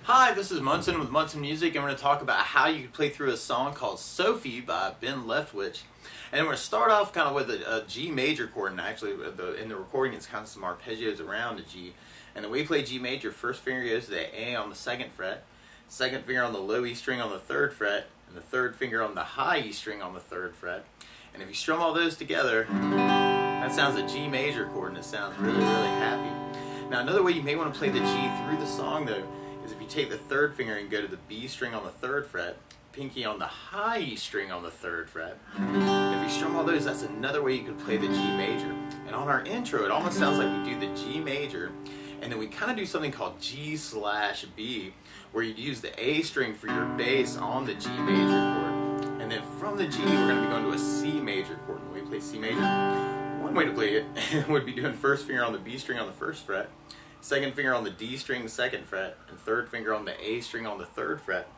Hi, this is Munson with Munson Music, and we're going to talk about how you can play through a song called Sophie by Leftwich. And we're going to start off kind of with a G major chord, and actually in the recording it's kind of some arpeggios around the G. And the way you play G major, first finger goes to the A on the 2nd fret, second finger on the low E string on the 3rd fret, and the third finger on the high E string on the 3rd fret. And if you strum all those together, that sounds a G major chord, and it sounds really, really happy. Now another way you may want to play the G through the song though, is if you take the 3rd finger and go to the B string on the 3rd fret, pinky on the high E string on the 3rd fret. And if you strum all those, that's another way you could play the G major. And on our intro, it almost sounds like we do the G major, and then we kind of do something called G/B, where you use the A string for your bass on the G major chord. And then from the G, we're going to be going to a C major chord. When we play C major, one way to play it would be doing first finger on the B string on the 1st fret, second finger on the D string, 2nd fret, and third finger on the A string on the 3rd fret.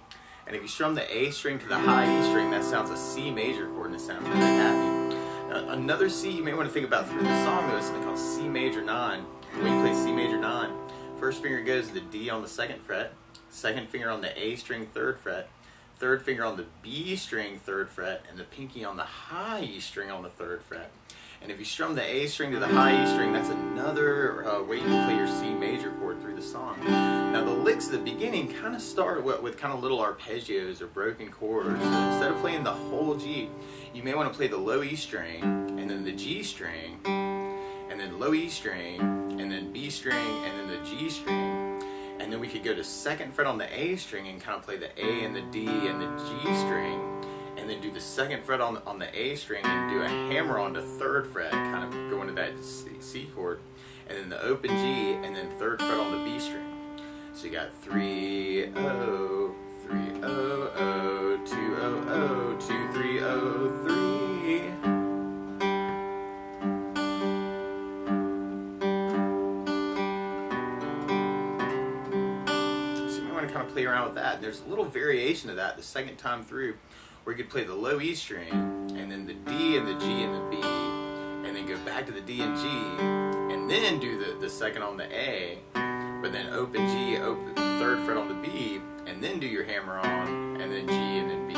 And if you strum the A string to the high E string, that sounds a C major chord, and it sounds really happy. Now, another C you may want to think about through the song though is something called C major 9. When you play C major 9, first finger goes to the D on the 2nd fret, second finger on the A string, 3rd fret, third finger on the B string, 3rd fret, and the pinky on the high E string on the 3rd fret. And if you strum the A string to the high E string, that's another way you can play your C major chord through the song. Now the licks at the beginning kind of start with kind of little arpeggios or broken chords. So instead of playing the whole G, you may want to play the low E string, and then the G string, and then low E string, and then B string, and then the G string. And then we could go to 2nd fret on the A string and kind of play the A and the D and the G string. And then do the 2nd fret on the A string and do a hammer on the 3rd fret, kind of go into that C chord, and then the open G, and then 3rd fret on the B string. So you got 3 0 3 0 0 2 0 0 2 3 0 3. So you might want to kind of play around with that. There's a little variation of that the second time through, where you could play the low E string, and then the D and the G and the B, and then go back to the D and G, and then do the second on the A, but then open G, open 3rd fret on the B, and then do your hammer on, and then G and then B.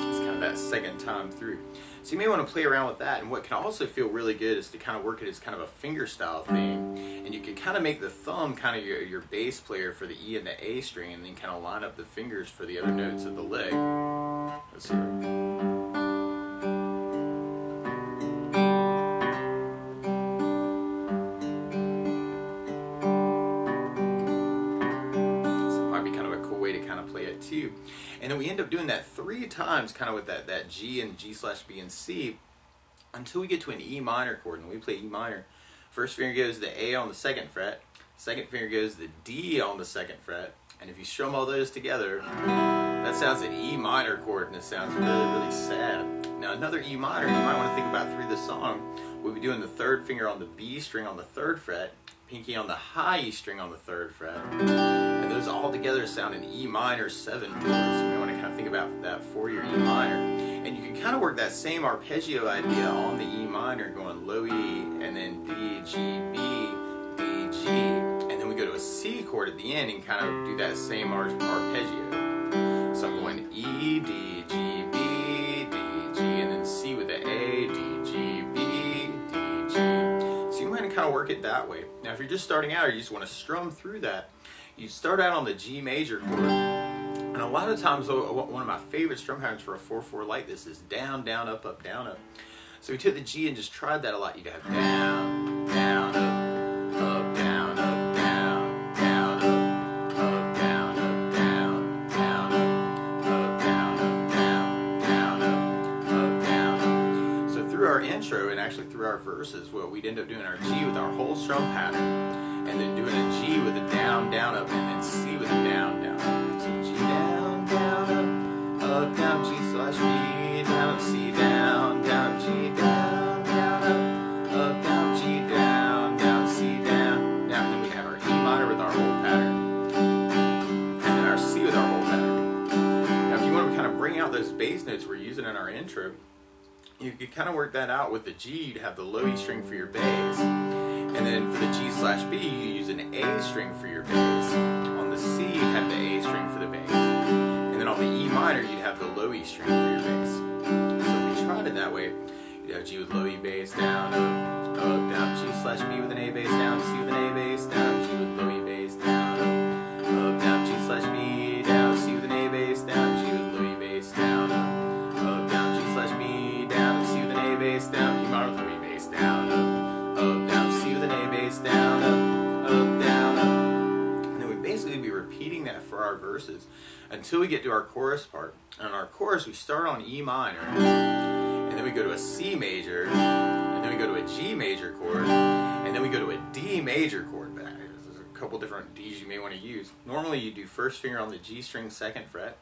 So it's kind of that second time through. So you may want to play around with that, and what can also feel really good is to kind of work it as kind of a fingerstyle thing, and you can kind of make the thumb kind of your bass player for the E and the A string, and then kind of line up the fingers for the other notes of the lick. Let's see. So it might be kind of a cool way to kind of play it too. And then we end up doing that 3 times, kind of with that G and G/B and C, until we get to an E minor chord. And we play E minor. First finger goes to the A on the 2nd fret, second finger goes to the D on the 2nd fret, and if you strum all those together, that sounds an E minor chord, and it sounds really, really sad. Now another E minor you might want to think about through the song, we'll be doing the 3rd finger on the B string on the 3rd fret, pinky on the high E string on the 3rd fret, and those all together sound an E minor 7 chord. So you want to kind of think about that for your E minor. And you can kind of work that same arpeggio idea on the E minor, going low E, and then D, G, B, D, G, and then we go to a C chord at the end and kind of do that same arpeggio. So I'm going E, D, G, B, D, G, and then C with the A, D, G, B, D, G. So you might kind of work it that way. Now if you're just starting out or you just want to strum through that, you start out on the G major chord. And a lot of times, one of my favorite strum patterns for a 4/4 like this is down, down, up, up, down, up. So we took the G and just tried that a lot. You'd have down, down, up, down, up, down, down, up, down, up, down, down, up, down, up, down, down, up, down, up. So through our intro and actually through our verses, well, we'd end up doing our G with our whole strum pattern, and then doing a G with a down, down, up, and then C with a down, down, up. G down, down, up, down, G/B, down, up, C, down, down, G, down, up, down, G, down, C, down, down. And then we have our E minor with our whole pattern, and then our C with our whole pattern. Now if you want to kind of bring out those bass notes we're using in our intro, you could kind of work that out. With the G, you'd have the low E string for your bass, and then for the G/B, you use an A string for your bass. On the C, you'd have the A string for the bass, and then on the E minor, you'd have the low E string for your bass. So if we tried it that way, you'd have G with low E bass, down, up, down, G/B with an A bass, down, C with an A bass, down, G with low E bass, down, up, down, G/B, down, C with an A bass, down, G with low E bass, down, up, down, G/B, down, C with an A bass, down, E minor with low E bass, down, up, down, C with an A bass, down, up, down, up. And then we basically be repeating that for our verses until we get to our chorus part. And on our chorus, we start on E minor, and then we go to a C major, and then we go to a G major chord, and then we go to a D major chord back. There's a couple different Ds you may want to use. Normally you do first finger on the G string, 2nd fret,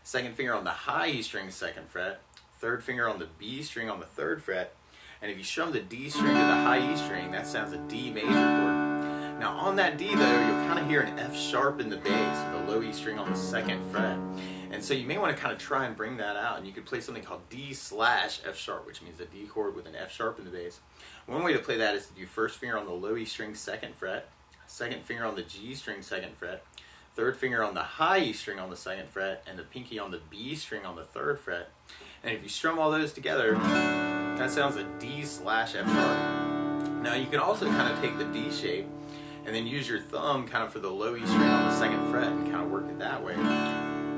second finger on the high E string, 2nd fret, third finger on the B string on the 3rd fret, and if you strum the D string to the high E string, that sounds a D major chord. Now on that D though, you'll kind of hear an F sharp in the bass, with the low E string on the 2nd fret. And so you may want to kind of try and bring that out, and you could play something called D/F sharp, which means a D chord with an F sharp in the bass. One way to play that is to do first finger on the low E string, 2nd fret, second finger on the G string, 2nd fret, third finger on the high E string on the 2nd fret, and the pinky on the B string on the 3rd fret. And if you strum all those together, that sounds a D/F sharp. Now you can also kind of take the D shape and then use your thumb kind of for the low E string on the 2nd fret and kind of work it that way.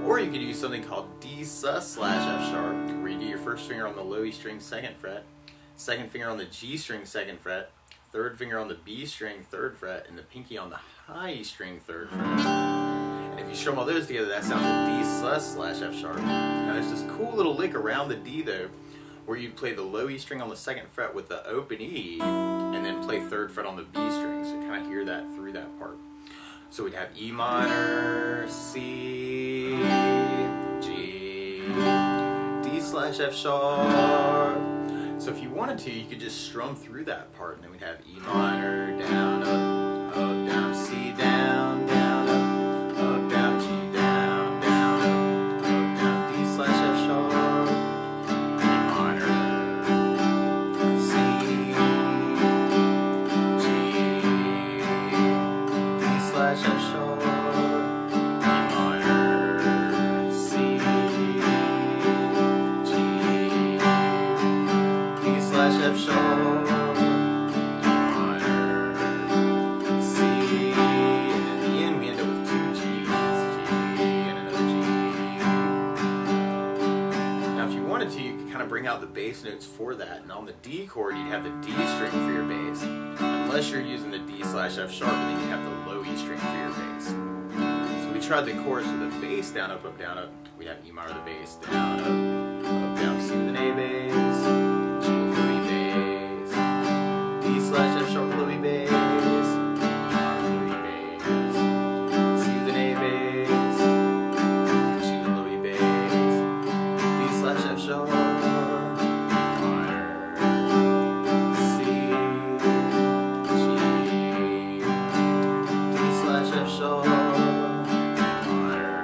Or you could use something called D/F sharp, where you do your first finger on the low E string, 2nd fret, second finger on the G string, 2nd fret, third finger on the B string, 3rd fret, and the pinky on the high E string, 3rd fret. And if you strum all those together, that sounds a D/F sharp. Now there's this cool little lick around the D though, where you'd play the low E string on the 2nd fret with the open E, and then play 3rd fret on the B string, so kind of hear that through that part. So we'd have E minor, C, G, D/F sharp. So if you wanted to, you could just strum through that part, and then we'd have E minor, down, up, down, C, down, up, down, G, down, down, D/F sharp, E minor, C, G, D/F sharp, E minor, C, G, D/F sharp, E minor, C, and in the end we end up with 2 G's, G and another G. Now if you wanted to, you could kind of bring out the bass notes for that, and on the D chord you'd have the D string for your bass, unless you're using the D/F sharp, and then you have the low E string for your bass. So we tried the chorus with the bass, down, up, down, up. We have E minor the bass, down, up, down, C with an A bass, G with low E bass, D/F sharp with low E bass, E minor with low E bass, C with an A bass, G with low E bass, D/F sharp, E minor, C, G, D/F sharp, E minor,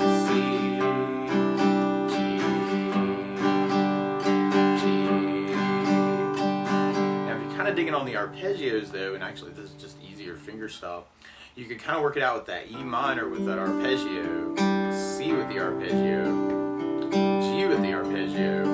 C, G, G. Now if you're kind of digging on the arpeggios though, and actually this is just easier fingerstyle, you could kind of work it out with that E minor with that arpeggio, C with the arpeggio, G with the arpeggio,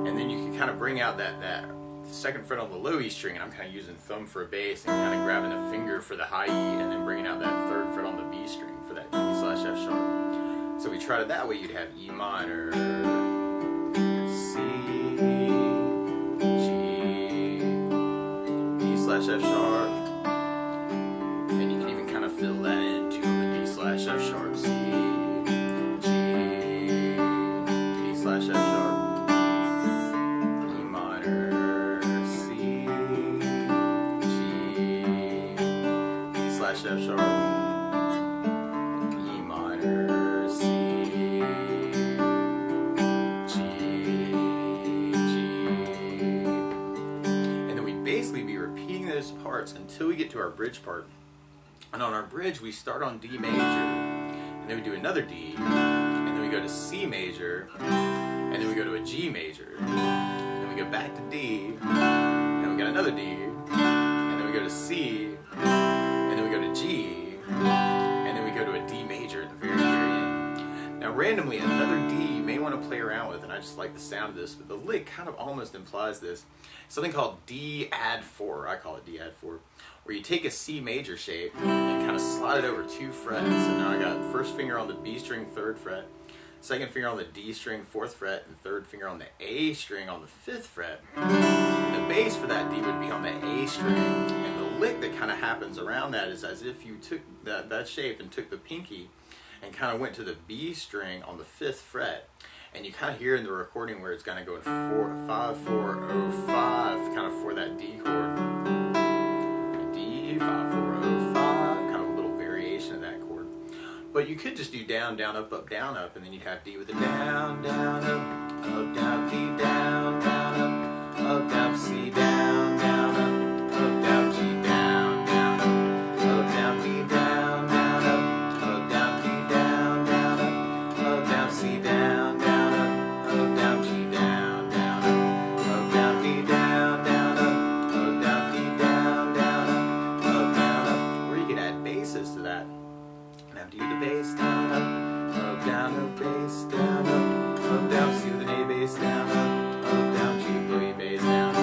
and then you can kind of bring out that 2nd fret on the low E string, and I'm kind of using thumb for a bass and kind of grabbing a finger for the high E, and then bringing out that 3rd fret on the B string for that D/F sharp. So we tried it that way, you'd have E minor, C, G, D/F sharp, and you can even kind of fill that in too on the D/F sharp, C, G, D/F sharp, E minor, C, G, D/F sharp, E minor, C, G, G. And then we'd basically be repeating those parts until we get to our bridge part. And on our bridge, we start on D major, and then we do another D, and then we go to C major, and and then we go to a G major, and then we go back to D, and we got another D, and then we go to C, and then we go to G, and then we go to a D major at the very end. Now randomly, another D you may want to play around with, and I just like the sound of this, but the lick kind of almost implies this. Something called D add 4, I call it D add 4, where you take a C major shape and kind of slide it over 2 frets. So now I got first finger on the B string, 3rd fret, second finger on the D string, 4th fret, and third finger on the A string on the 5th fret. And the bass for that D would be on the A string. And the lick that kind of happens around that is as if you took that shape and took the pinky and kind of went to the B string on the 5th fret. And you kind of hear in the recording where it's kind of going 4, 5, 4, 0, 5, kind of for that D chord. D, 5, 4, 0, 5, kind of a little variation of that chord. But you could just do down, down, up, and then you'd have D with a down, down, up, down, D, down, down, C, down, down, G, down, down, B, down, down, D, down, down, C, down, down, G, down, down, D, down, down, D, down, down, or you could add basses to that. And have D with the bass, down, bass, down, C with an A bass, down, down, G with an A bass, down,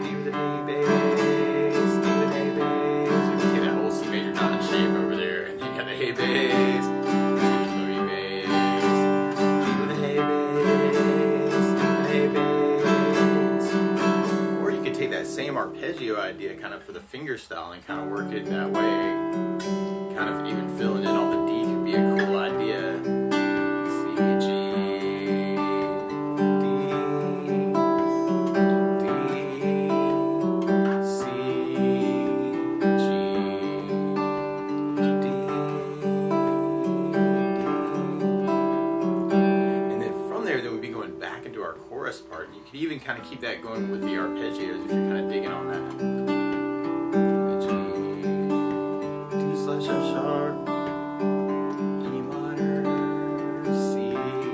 D with an A bass, D with an A bass. You can take that whole C major dominant shape over there, and you got the A bass, G with an A bass, or you could take that same arpeggio idea kind of for the fingerstyle and kind of work it that way. Kind of even filling in on the D could be a cool idea. C, G, D, C, G, D, and then from there, we'd be going back into our chorus part, and you could even kind of keep that going with the arpeggios if you're kind of digging on that. F sharp, E minor, C, G,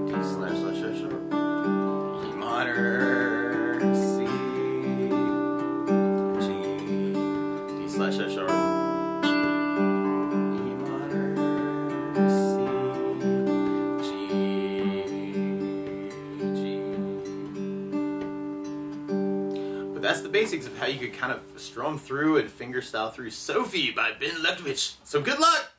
D slash F sharp, E minor, C, G, D slash F sharp, E minor, C, G. But that's the basics of how you could kind of strum through and fingerstyle through Sophie by Ben Leftwich. So good luck!